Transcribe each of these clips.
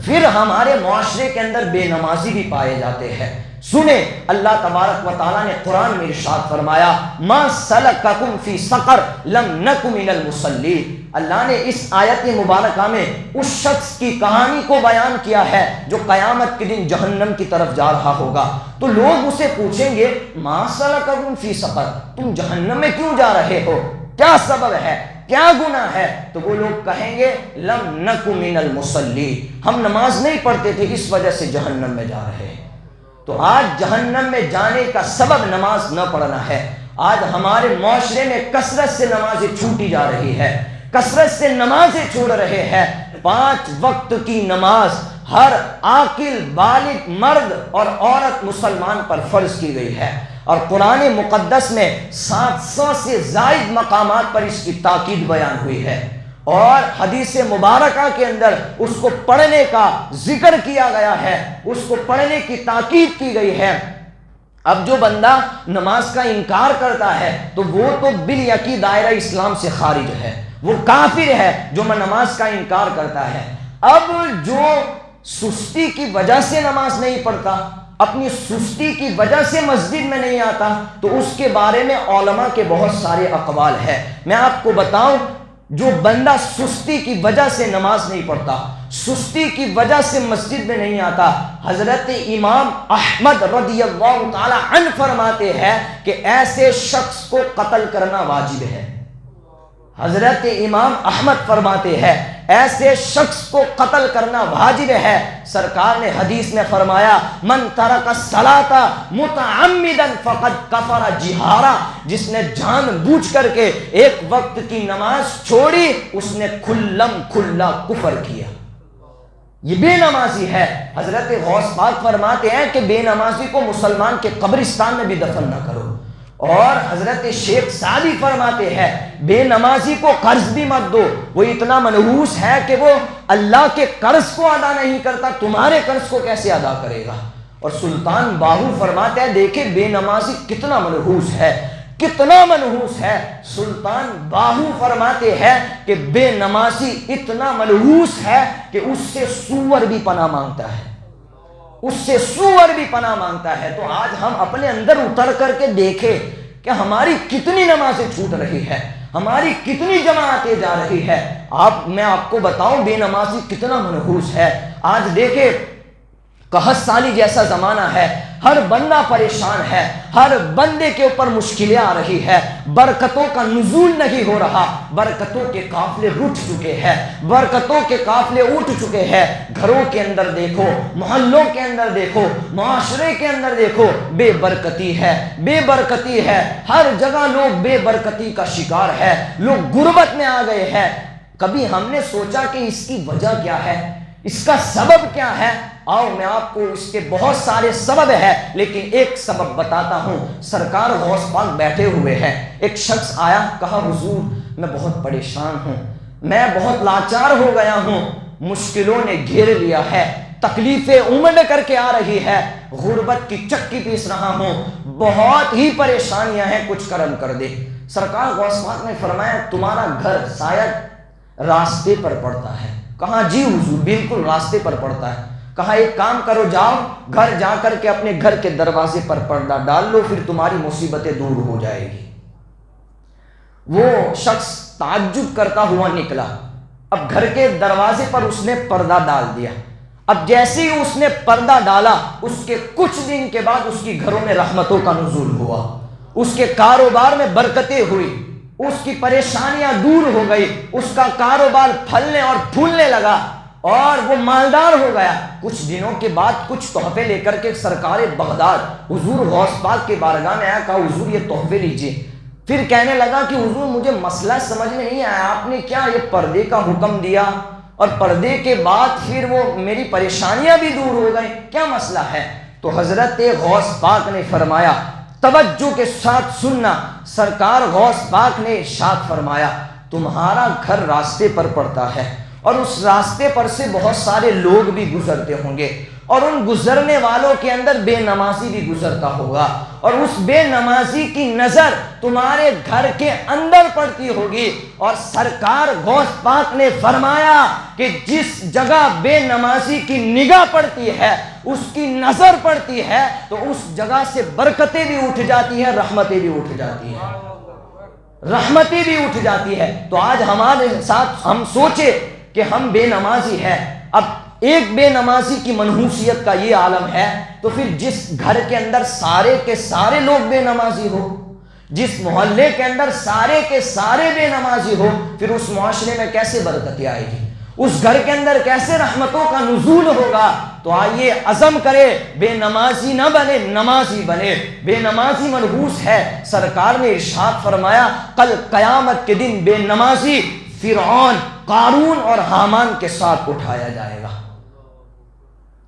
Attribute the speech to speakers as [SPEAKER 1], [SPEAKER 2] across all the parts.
[SPEAKER 1] پھر ہمارے معاشرے کے اندر بے نمازی بھی پائے جاتے ہیں۔ سنیں اللہ تبارک و تعالیٰ نے قرآن میں ارشاد فرمایا ما سلککم فی سقر لم نک من المصلین۔ اللہ نے اس آیت مبارکہ میں اس شخص کی کہانی کو بیان کیا ہے جو قیامت کے دن جہنم کی طرف جا رہا ہوگا۔ تو لوگ اسے پوچھیں گے ما سلککم فی سقر، تم جہنم میں کیوں جا رہے ہو، کیا سبب ہے، کیا گناہ ہے؟ تو وہ لوگ کہیں گے لم نک من المصلین، ہم نماز نہیں پڑھتے تھے اس وجہ سے جہنم میں جا رہے ہیں۔ تو آج جہنم میں جانے کا سبب نماز نہ پڑھنا ہے۔ آج ہمارے معاشرے میں کثرت سے نمازیں چھوٹی جا رہی ہے، کثرت سے نمازیں چھوڑ رہے ہیں۔ 5 وقت کی نماز ہر عاقل بالغ مرد اور عورت مسلمان پر فرض کی گئی ہے، اور قرآن مقدس میں 700 سے زائد مقامات پر اس کی تاکید بیان ہوئی ہے، اور حدیث مبارکہ کے اندر اس کو پڑھنے کا ذکر کیا گیا ہے، اس کو پڑھنے کی تاکید کی گئی ہے۔ اب جو بندہ نماز کا انکار کرتا ہے تو وہ تو بالیقین دائرہ اسلام سے خارج ہے، وہ کافر ہے جو نماز کا انکار کرتا ہے۔ اب جو سستی کی وجہ سے نماز نہیں پڑھتا، اپنی سستی کی وجہ سے مسجد میں نہیں آتا، تو اس کے بارے میں علماء کے بہت سارے اقوال ہیں۔ میں آپ کو بتاؤں، جو بندہ سستی کی وجہ سے نماز نہیں پڑھتا، سستی کی وجہ سے مسجد میں نہیں آتا، حضرت امام احمد رضی اللہ تعالی عنہ فرماتے ہیں کہ ایسے شخص کو قتل کرنا واجب ہے۔ حضرت امام احمد فرماتے ہیں ایسے شخص کو قتل کرنا واجب ہے۔ سرکار نے حدیث میں فرمایا من ترک الصلاۃ متعمدا فقد کفر جہارا، جس نے جان بوجھ کر کے ایک وقت کی نماز چھوڑی اس نے کھلم کھلا کفر کیا، یہ بے نمازی ہے۔ حضرت غوث پاک فرماتے ہیں کہ بے نمازی کو مسلمان کے قبرستان میں بھی دفن نہ کرو، اور حضرت شیخ سعدی فرماتے ہیں بے نمازی کو قرض بھی مت دو، وہ اتنا منحوس ہے کہ وہ اللہ کے قرض کو ادا نہیں کرتا، تمہارے قرض کو کیسے ادا کرے گا؟ اور سلطان باہو فرماتے ہیں دیکھیں بے نمازی کتنا منحوس ہے، کتنا منحوس ہے۔ سلطان باہو فرماتے ہیں کہ بے نمازی اتنا منحوس ہے کہ اس سے سور بھی پناہ مانگتا ہے، اس سے سور بھی پناہ مانگتا ہے۔ تو آج ہم اپنے اندر اتر کر کے دیکھیں کہ ہماری کتنی نمازیں چھوٹ رہی ہے، ہماری کتنی جماعتیں جا رہی ہے۔ میں آپ کو بتاؤں بے نمازی کتنا منحوس ہے۔ آج دیکھیں قحط سالی جیسا زمانہ ہے، ہر بندہ پریشان ہے، ہر بندے کے اوپر مشکلیں آ رہی ہے، برکتوں کا نزول نہیں ہو رہا، برکتوں کے قافلے رٹ چکے ہیں، برکتوں کے قافلے اٹھ چکے ہیں۔ گھروں کے اندر دیکھو، محلوں کے اندر دیکھو، معاشرے کے اندر دیکھو، بے برکتی ہے، بے برکتی ہے، ہر جگہ لوگ بے برکتی کا شکار ہے، لوگ غربت میں آ گئے ہیں۔ کبھی ہم نے سوچا کہ اس کی وجہ کیا ہے، اس کا سبب کیا ہے؟ آؤ میں آپ کو اس کے بہت سارے سبب ہے لیکن ایک سبب بتاتا ہوں۔ سرکار غوث پاک بیٹھے ہوئے ہیں، ایک شخص آیا، کہا حضور میں بہت پریشان ہوں، میں بہت لاچار ہو گیا ہوں، مشکلوں نے گھیر لیا ہے، تکلیفیں امڈ کر کے آ رہی ہے، غربت کی چکی پیس رہا ہوں، بہت ہی پریشانیاں ہیں، کچھ کرم کر دے۔ سرکار غوث پاک نے فرمایا تمہارا گھر شاید راستے پر پڑتا ہے۔ کہا جی حضور بالکل راستے پر پڑتا ہے۔ کہا ایک کام کرو، جاؤ گھر جا کر کے اپنے گھر کے دروازے پر پردہ ڈال لو، پھر تمہاری مصیبتیں دور ہو جائے گی۔ وہ شخص تعجب کرتا ہوا نکلا، اب گھر کے دروازے پر اس نے پردہ ڈال دیا۔ اب جیسے ہی اس نے پردہ ڈالا اس کے کچھ دن کے بعد اس کی گھروں میں رحمتوں کا نزول ہوا، اس کے کاروبار میں برکتیں ہوئی، اس کی پریشانیاں دور ہو گئی، اس کا کاروبار پھلنے اور پھولنے لگا اور وہ مالدار ہو گیا۔ کچھ دنوں کے بعد کچھ تحفے لے کر کے سرکار بغداد حضور غوث پاک کے بارگاہ میں آیا، کہا حضور یہ تحفے لیجئے۔ پھر کہنے لگا کہ حضور مجھے مسئلہ سمجھ میں نہیں آیا، آپ نے کیا یہ پردے کا حکم دیا اور پردے کے بعد پھر وہ میری پریشانیاں بھی دور ہو گئیں، کیا مسئلہ ہے؟ تو حضرت غوث پاک نے فرمایا، توجہ کے ساتھ سننا، سرکار غوث پاک نے ارشاد فرمایا تمہارا گھر راستے پر پڑتا ہے اور اس راستے پر سے بہت سارے لوگ بھی گزرتے ہوں گے، اور ان گزرنے والوں کے اندر بے نمازی بھی گزرتا ہوگا، اور اس بے نمازی کی نظر تمہارے گھر کے اندر پڑتی ہوگی۔ اور سرکار غوث پاک نے فرمایا کہ جس جگہ بے نمازی کی نگاہ پڑتی ہے، اس کی نظر پڑتی ہے، تو اس جگہ سے برکتیں بھی اٹھ جاتی ہیں، رحمتیں بھی اٹھ جاتی ہیں، رحمتیں بھی اٹھ جاتی ہے۔ تو آج ہمارے ساتھ ہم سوچے کہ ہم بے نمازی ہیں، اب ایک بے نمازی کی منحوسیت کا یہ عالم ہے، تو پھر جس گھر کے اندر سارے کے سارے لوگ بے نمازی ہو، جس محلے کے اندر سارے کے سارے بے نمازی ہو، پھر اس معاشرے میں کیسے برکتیں آئے گی، اس گھر کے اندر کیسے رحمتوں کا نزول ہوگا؟ تو آئیے عزم کرے، بے نمازی نہ بنے، نمازی بنے۔ بے نمازی منحوس ہے، سرکار نے ارشاد فرمایا کل قیامت کے دن بے نمازی فرعون، قارون اور حامان کے ساتھ اٹھایا جائے گا۔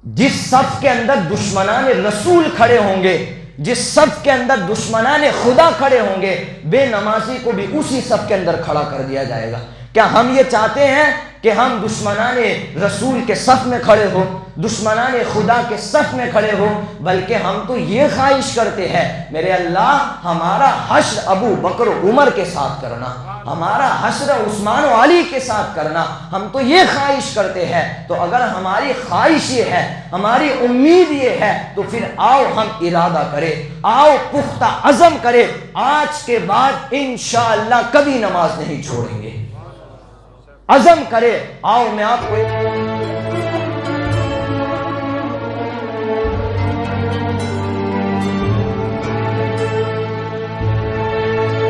[SPEAKER 1] جس صف کے اندر دشمنان رسول کھڑے ہوں گے، جس صف کے اندر دشمنان خدا کھڑے ہوں گے، بے نمازی کو بھی اسی صف کے اندر کھڑا کر دیا جائے گا۔ کیا ہم یہ چاہتے ہیں کہ ہم دشمنان رسول کے صف میں کھڑے ہو، دشمنان خدا کے صف میں کھڑے ہو؟ بلکہ ہم تو یہ خواہش کرتے ہیں میرے اللہ ہمارا حشر ابو بکر و عمر کے ساتھ کرنا، ہمارا حشر عثمان و علی کے ساتھ کرنا، ہم تو یہ خواہش کرتے ہیں۔ تو اگر ہماری خواہش یہ ہے، ہماری امید یہ ہے، تو پھر آؤ ہم ارادہ کریں، آؤ پختہ عزم کریں، آج کے بعد انشاءاللہ کبھی نماز نہیں چھوڑیں گے۔ عزم کرے، آؤ میں آپ کو